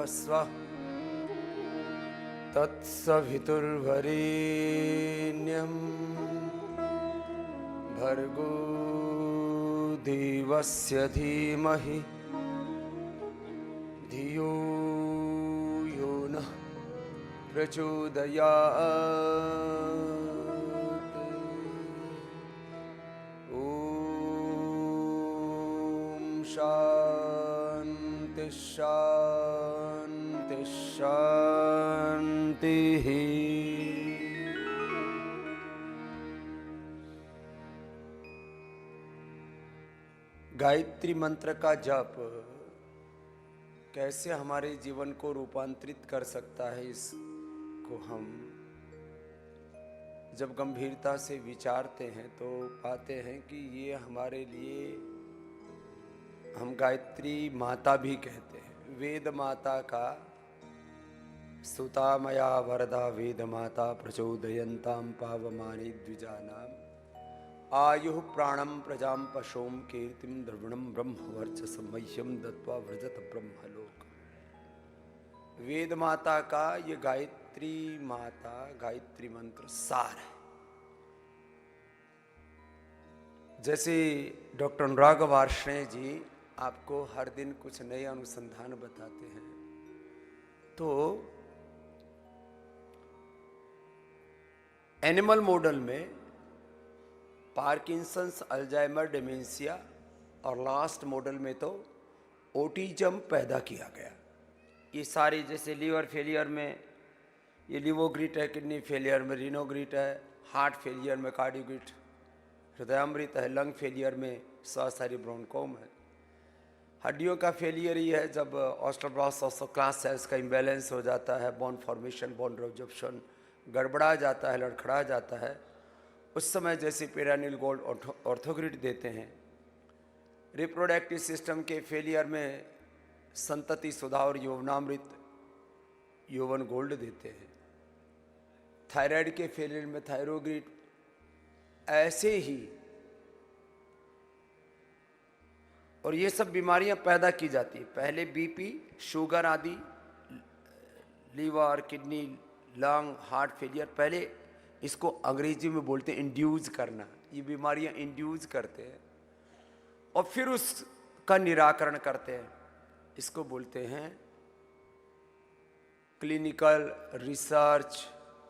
स्वः तत्सवितुर्वरेण्यं भर्गो देवस्य धीमहि धियो यो नः प्रचोदयात्। ॐ शान्ति शान्ति शान्तिः। गायत्री मंत्र का जप कैसे हमारे जीवन को रूपांतरित कर सकता है, इसको हम जब गंभीरता से विचारते हैं तो पाते हैं कि ये हमारे लिए, हम गायत्री माता भी कहते हैं। वेद माता का स्तुता मया वरदा वेद माता प्रचोदयन्तां पावमानि द्विजानां आयुः प्राणं प्रजां पशुं कीर्तिं द्रविणं ब्रह्मवर्चसं मह्यं दत्वा व्रजत ब्रह्मलोक। वेद माता का ये गायत्री माता, गायत्री मंत्र सार है। जैसे डॉक्टर अनुराग वार्ष्णेय जी आपको हर दिन कुछ नए अनुसंधान बताते हैं, तो एनिमल मॉडल में पार्किंसंस, अल्जाइमर, डिमेंशिया और लास्ट मॉडल में तो ऑटिज्म पैदा किया गया। ये सारे, जैसे लीवर फेलियर में ये लिवोग्रिट है, किडनी फेलियर में रीनोग्रिट है, हार्ट फेलियर में कार्डियोग्रिट, हृदयामृत है, लंग फेलियर में ब्रोंकोम है। हड्डियों का फेलियर ये है जब ऑस्टियोब्लास्ट ऑस्टियोक्लास्ट सेल्स का इम्बैलेंस हो जाता है, बोन फॉर्मेशन, बोन रिजॉर्प्शन गड़बड़ा जाता है, लड़खड़ा जाता है। उस समय जैसे पेरानिल गोल्ड ऑर्थोग्रिड देते हैं। रिप्रोडक्टिव सिस्टम के फेलियर में संतति सुधा और यौवनामृत यौवन गोल्ड देते हैं। थायराइड के फेलियर में थायरोग्रिड। ऐसे ही और ये सब बीमारियां पैदा की जाती है। पहले बीपी, शुगर आदि, liver, kidney, lung, heart failure, पहले इसको अंग्रेजी में बोलते हैं इंड्यूस करना। ये बीमारियां इंड्यूस करते हैं और फिर उसका निराकरण करते हैं। इसको बोलते हैं क्लिनिकल रिसर्च,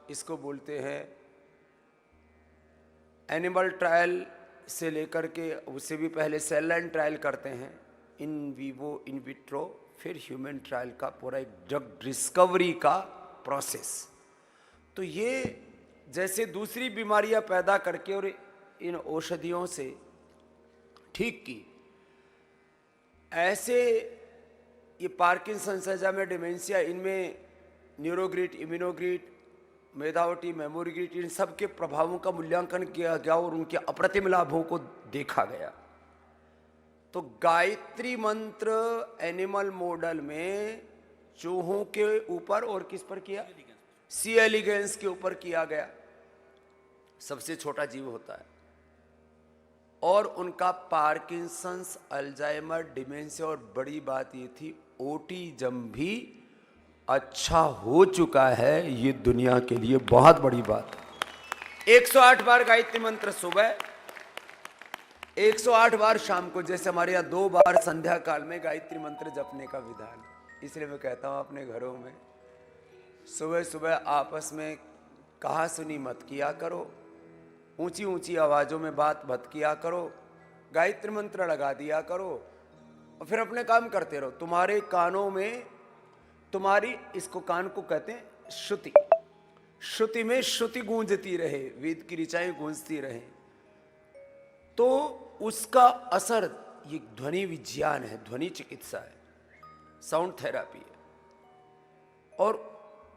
इसको बोलते हैं एनिमल ट्रायल से लेकर के, उससे भी पहले सेल लाइन ट्रायल करते हैं, इन विवो, इन विट्रो, फिर ह्यूमन ट्रायल का पूरा एक ड्रग डिस्कवरी का प्रोसेस। तो ये जैसे दूसरी बीमारियां पैदा करके और इन औषधियों से ठीक की, ऐसे ये पार्किंसंस, अल्जाइमर, डिमेंशिया, इनमें न्यूरोग्रिड, इम्यूनोग्रिड, मेधावटी, मेमोरीग्रिड, इन सब के प्रभावों का मूल्यांकन किया गया और उनके अप्रतिम लाभों को देखा गया। तो गायत्री मंत्र एनिमल मॉडल में चूहों के ऊपर और किस पर किया? सी एलिगेंस के ऊपर किया गया। सबसे छोटा जीव होता है और उनका पार्किंसंस, अल्जाइमर, डिमेंशिया और बड़ी बात ये थी ऑटिज्म भी अच्छा हो चुका है। ये दुनिया के लिए बहुत बड़ी बात है। 108 बार गायत्री मंत्र सुबह, 108 बार शाम को, जैसे हमारे यहाँ 2 बार संध्या काल में गायत्री मंत्र जपने का विधान। इसलिए मैं कहता हूँ अपने घरों में सुबह सुबह आपस में कहा सुनी मत किया करो, ऊंची ऊंची आवाजों में बात मत किया करो, गायत्री मंत्र लगा दिया करो और फिर अपने काम करते रहो। तुम्हारे कानों में, तुम्हारी, इसको कान को कहते हैं श्रुति, श्रुति में श्रुति गूंजती रहे, वेद की ऋचाएं गूंजती रहे, तो उसका असर, ये ध्वनि विज्ञान है, ध्वनि चिकित्सा है, साउंड थेरापी है और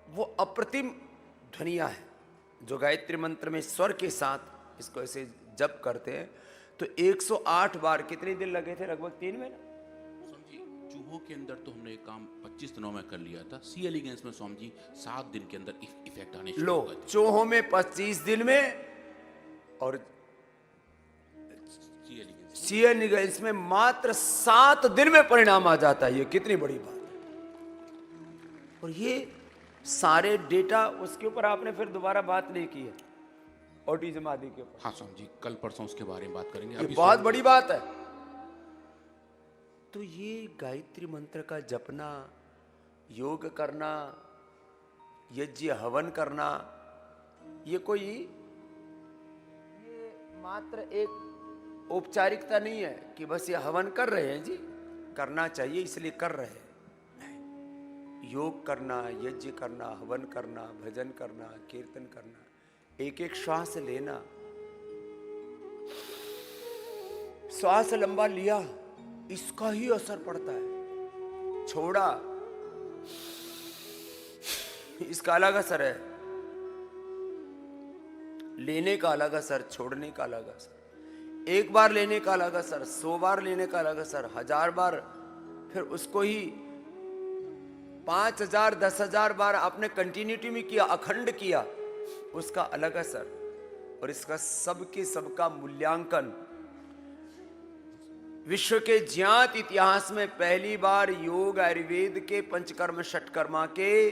वो अप्रतिम ध्वनिया है जो गायत्री मंत्र में स्वर के साथ इसको ऐसे जप करते हैं। तो 108 बार, कितने दिन लगे थे? लगभग 3 महीना। चूहों के अंदर तो हमने काम 25 दिनों में कर लिया था। सी एलिगेंस में स्वामी जी 7 दिन के अंदर इफेक्ट आने शुरू हो गए थे। चूहों में 25 दिन में और सी एलिगेंस में मात्र 7 दिन में परिणाम आ जाता है। ये कितनी बड़ी बात है। और ये सारे डेटा उसके ऊपर आपने फिर दोबारा बात नहीं की है, ऑटिज्म आदि के ऊपर। हाँ स्वामी जी, कल परसों उसके बारे में बात करेंगे। ये अभी बहुत स्वामी बड़ी बात है। तो ये गायत्री मंत्र का जपना, योग करना, यज्ञ हवन करना, ये मात्र एक औपचारिकता नहीं है कि बस ये हवन कर रहे हैं जी, करना चाहिए इसलिए कर रहे हैं। नहीं, योग करना, यज्ञ करना, हवन करना, भजन करना, कीर्तन करना, एक एक श्वास लेना, श्वास लंबा लिया, इसका ही असर पड़ता है। छोड़ा, इसका अलग असर है। लेने का अलग असर, छोड़ने का अलग असर। एक बार लेने का अलग असर, 100 बार लेने का अलग असर, 1000 बार, फिर उसको ही 5000 10,000 बार आपने कंटिन्यूटी में किया, अखंड किया, उसका अलग असर। और इसका सबका मूल्यांकन विश्व के ज्ञात इतिहास में पहली बार योग आयुर्वेद के पंचकर्म षटकर्मा के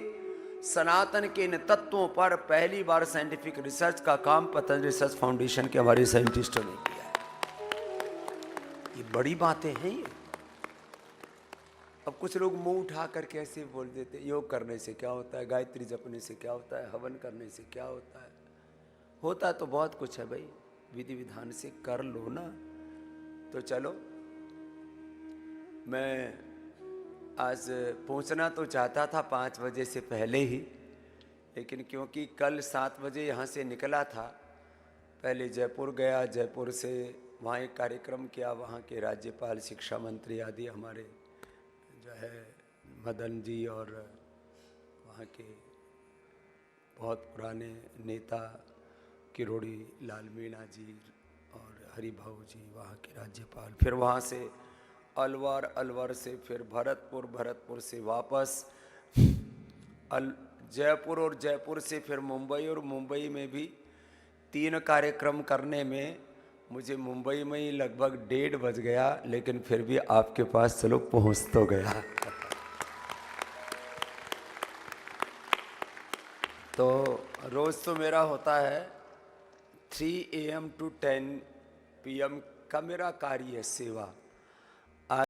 सनातन के इन तत्वों पर पहली बार साइंटिफिक रिसर्च का काम पतंजलि रिसर्च फाउंडेशन के हमारे साइंटिस्टों ने किया है। ये बड़ी बातें हैं ये। अब कुछ लोग मुंह उठा करके ऐसे बोल देते, योग करने से क्या होता है, गायत्री जपने से क्या होता है, हवन करने से क्या होता है। होता तो बहुत कुछ है भाई, विधि विधान से कर लो ना। तो चलो, मैं आज पहुंचना तो चाहता था 5 बजे से पहले ही, लेकिन क्योंकि कल 7 बजे यहाँ से निकला था, पहले जयपुर गया, जयपुर से वहाँ एक कार्यक्रम किया, वहाँ के राज्यपाल, शिक्षा मंत्री आदि हमारे जो है मदन जी और वहाँ के बहुत पुराने नेता किरोड़ी लाल मीणा जी और हरिभाऊ जी वहाँ के राज्यपाल, फिर वहाँ से अलवर, अलवर से फिर भरतपुर, भरतपुर से वापस जयपुर और जयपुर से फिर मुंबई, और मुंबई में भी 3 कार्यक्रम करने में मुझे मुंबई में ही लगभग 1:30 बज गया, लेकिन फिर भी आपके पास चलो पहुंच तो गया। तो रोज तो मेरा होता है 3 AM to 10 PM का मेरा कार्य है सेवा।